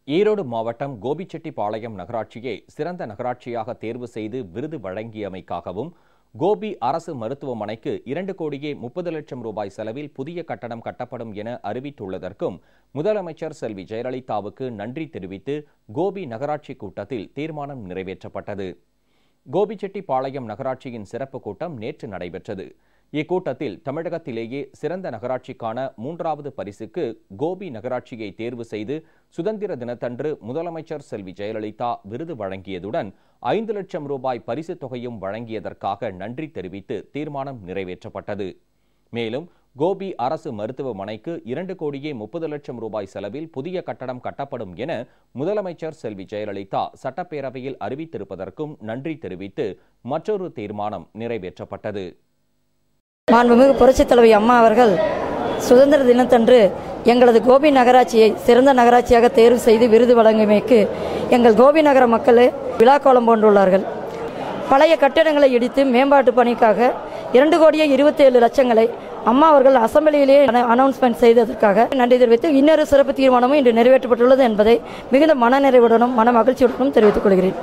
ஈரோடு மாவட்டம் கோபிச்செட்டிப்பாளையம் நகராட்சியை சிறந்த நகராட்சியாக தேர்வு செய்து விருது வழங்கியமைக்காகவும் கோபி அரசு மருத்துவமனைக்கு 2,30,00,000 ரூபாய் செலவில் புதிய கட்டடம் கட்டப்படும் என அறிவித்துள்ளதற்கும் முதலமைச்சர் செல்வி ஜெயலலிதாவுக்கு நன்றி தெரிவித்து கோபி நகராட்சி கூட்டத்தில் தீர்மானம் நிறைவேற்றப்பட்டது. கோபிச்செட்டிப்பாளையம் நகராட்சியின் சிறப்பு கூட்டம் நேற்று நடைபெற்றது. இக்கூட்டத்தில் தமிழகத்திலேயே சிறந்த நகராட்சிக்கான 3வது பரிசுக்கு கோபி நகராட்சியை தேர்வு செய்து சுதந்திர தினத்தன்று முதலமைச்சர் செல்வி ஜெயலலிதா விருது வழங்கியதுடன் 5 லட்சம் ரூபாய் பரிசு தொகையும் வழங்கியதற்காக நன்றி தெரிவித்து தீர்மானம் நிறைவேற்றப்பட்டது. மேலும் கோபி அரசு மருத்துவமனைக்கு 2,30,00,000 ரூபாய் செலவில் புதிய கட்டடம் கட்டப்படும் என முதலமைச்சர் செல்வி ஜெயலலிதா சட்டப்பேரவையில் அறிவித்திருப்பதற்கும் நன்றி தெரிவித்து மற்றொரு தீர்மானம் நிறைவேற்றப்பட்டது. மாண்புமிகு புரட்சித் தலைவி அம்மா அவர்கள் சுதந்திர தினத்தன்று எங்களது கோபி நகராட்சியை சிறந்த நகராட்சியாக தேர்வு செய்து விருது வழங்கியமைக்கு எங்கள் கோபி நகர மக்களே விழாக்கோலம் போன்றுள்ளார்கள். பழைய கட்டிடங்களை இடித்து மேம்பாட்டு பணிக்காக 2,27,00,000 அம்மா அவர்கள் அசம்பிளியிலேயே அனௌன்ஸ்மெண்ட் செய்ததற்காக நன்றி தெரிவித்து இன்னொரு சிறப்பு தீர்மானமும் இன்று நிறைவேற்றப்பட்டுள்ளது என்பதை மிகுந்த மனநிறைவுடனும் மன மகிழ்ச்சியுடனும் தெரிவித்துக் கொள்கிறேன்.